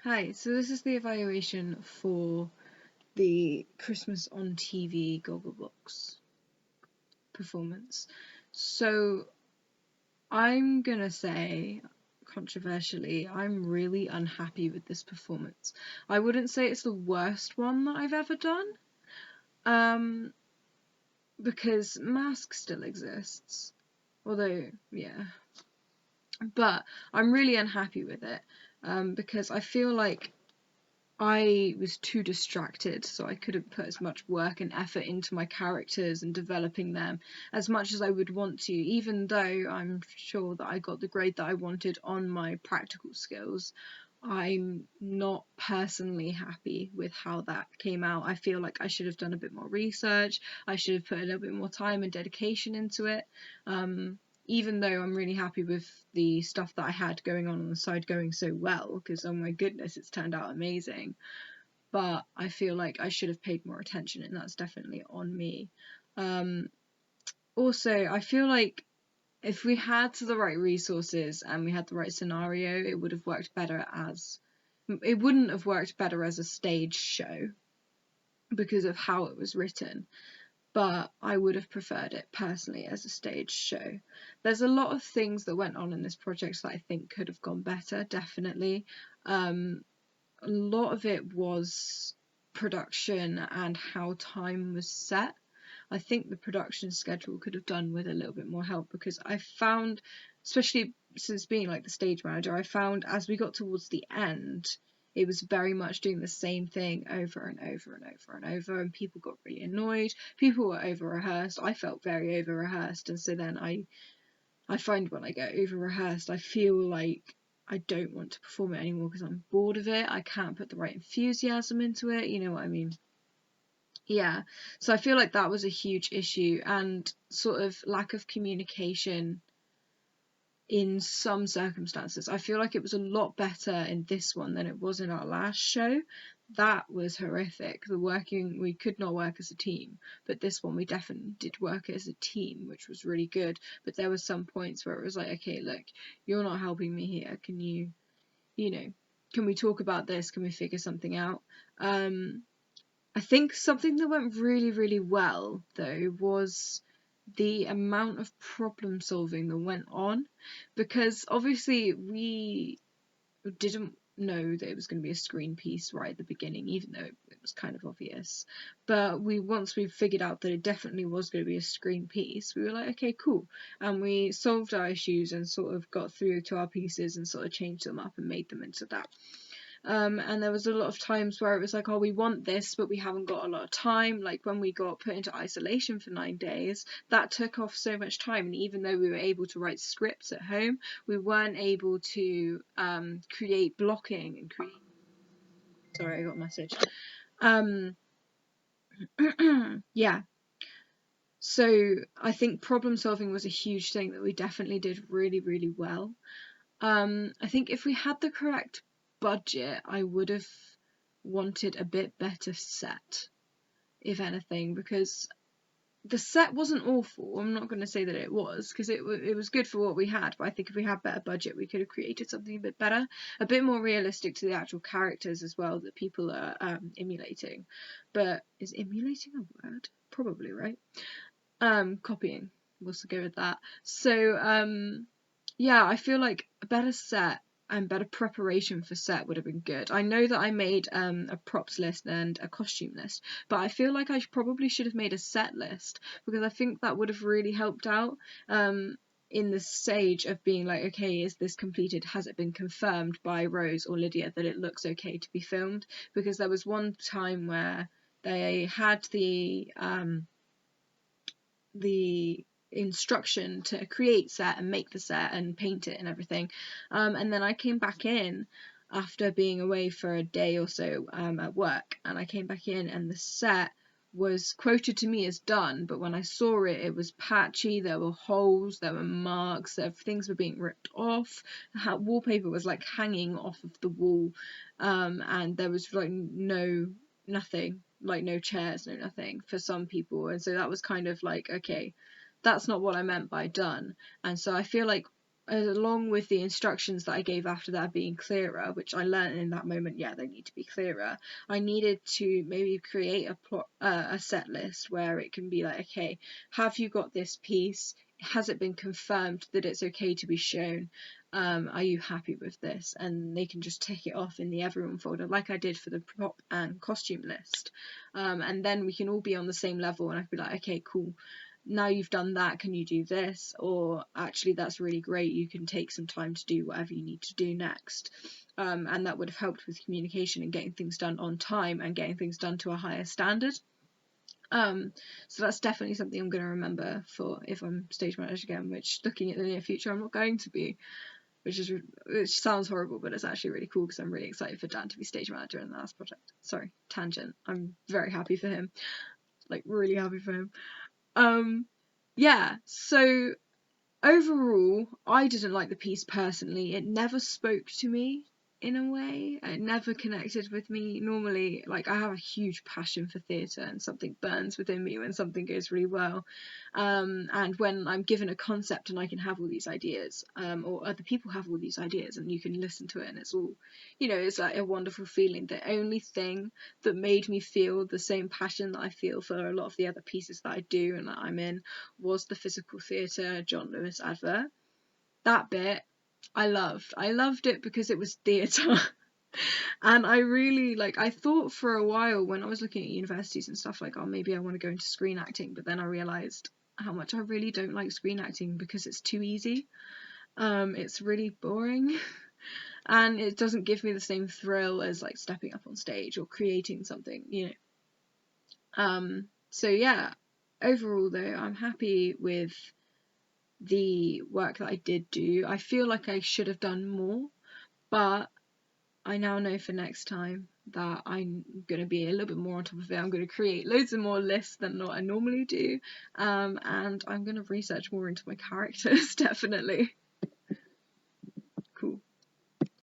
Hi, so this is the evaluation for the Christmas on TV Gogglebox performance. So I'm gonna say, controversially, I'm really unhappy with this performance. I wouldn't say it's the worst one that I've ever done, because Mask still exists. Although, yeah. But I'm really unhappy with it, because I feel like I was too distracted, so I couldn't put as much work and effort into my characters and developing them as much as I would want to, even though I'm sure that I got the grade that I wanted on my practical skills. I'm not personally happy with how that came out. I feel like I should have done a bit more research. I should have put a little bit more time and dedication into it. Even though I'm really happy with the stuff that I had going on the side going so well, because oh my goodness, it's turned out amazing. But I feel like I should have paid more attention, and that's definitely on me. Also, I feel like if we had the right resources and we had the right scenario, it would have worked better as. It wouldn't have worked better as a stage show because of how it was written, but I would have preferred it personally as a stage show. There's a lot of things that went on in this project that I think could have gone better, definitely. A lot of it was production and how time was set. I think the production schedule could have done with a little bit more help, because I found, especially since being like the stage manager, I found as we got towards the end, it was very much doing the same thing over and over and over and over, and people got really annoyed. People were over rehearsed. I felt very over rehearsed, and so then I find when I get over rehearsed, I feel like I don't want to perform it anymore because I'm bored of it. I can't put the right enthusiasm into it. You know what I mean? Yeah, so I feel like that was a huge issue, and sort of lack of communication in some circumstances. I feel like it was a lot better in this one than it was in our last show. That was horrific. We could not work as a team, but this one we definitely did work as a team, which was really good. But there were some points where it was like, okay, look, you're not helping me here. Can can we talk about this? Can we figure something out? I think something that went really, really well, though, was the amount of problem solving that went on, because obviously we didn't know that it was going to be a screen piece right at the beginning, even though it was kind of obvious. But once we figured out that it definitely was going to be a screen piece, we were like, okay, cool. And we solved our issues and sort of got through to our pieces and sort of changed them up and made them into that. And there was a lot of times where it was like, oh, we want this, but we haven't got a lot of time. Like when we got put into isolation for 9 days, that took off so much time. And even though we were able to write scripts at home, we weren't able to create blocking and create. Sorry, I got a message. Yeah. So I think problem solving was a huge thing that we definitely did really, really well. I think if we had the correct budget, I would have wanted a bit better set, if anything, because the set wasn't awful. I'm not going to say that it was, because it was good for what we had, but I think if we had better budget, we could have created something a bit better, a bit more realistic to the actual characters as well that people are emulating. But is emulating a word? Probably, right? Copying. We'll go with that. So, yeah, I feel like a better set and better preparation for set would have been good. I know that I made a props list and a costume list, but I feel like I probably should have made a set list, because I think that would have really helped out in the stage of being like, okay, is this completed? Has it been confirmed by Rose or Lydia that it looks okay to be filmed? Because there was one time where they had the instruction to create set and make the set and paint it and everything, and then I came back in after being away for a day or so at work, and I came back in and the set was quoted to me as done, but when I saw it, it was patchy. There were holes, there were marks, things were being ripped off. Wallpaper was like hanging off of the wall, and there was like nothing, like no chairs, no nothing for some people. And so that was kind of like, okay, that's not what I meant by done. And so I feel like along with the instructions that I gave after that being clearer, which I learned in that moment, yeah, they need to be clearer. I needed to maybe create a set list where it can be like, okay, have you got this piece? Has it been confirmed that it's okay to be shown? Are you happy with this? And they can just tick it off in the everyone folder, like I did for the prop and costume list. And then we can all be on the same level, and I can be like, okay, cool. Now you've done that, can you do this? Or actually, that's really great, you can take some time to do whatever you need to do next. And that would have helped with communication and getting things done on time and getting things done to a higher standard. So that's definitely something I'm going to remember for if I'm stage manager again, which, looking at the near future, I'm not going to be, which sounds horrible, but it's actually really cool because I'm really excited for Dan to be stage manager in the last project. Sorry, tangent. I'm very happy for him, like really happy for him. Yeah, so overall, I didn't like the piece personally. It never spoke to me in a way. It never connected with me. Normally, like, I have a huge passion for theatre, and something burns within me when something goes really well. And when I'm given a concept and I can have all these ideas, or other people have all these ideas and you can listen to it, and it's all, it's like a wonderful feeling. The only thing that made me feel the same passion that I feel for a lot of the other pieces that I do and that I'm in was the physical theatre John Lewis advert. That bit I loved. I loved it because it was theatre. And I really, I thought for a while when I was looking at universities and stuff, like, oh, maybe I want to go into screen acting, but then I realised how much I really don't like screen acting because it's too easy. It's really boring. And it doesn't give me the same thrill as, like, stepping up on stage or creating something, So yeah, overall though, I'm happy with the work that I did do. I feel like I should have done more, but I now know for next time that I'm going to be a little bit more on top of it. I'm going to create loads of more lists than what I normally do, and I'm going to research more into my characters, definitely.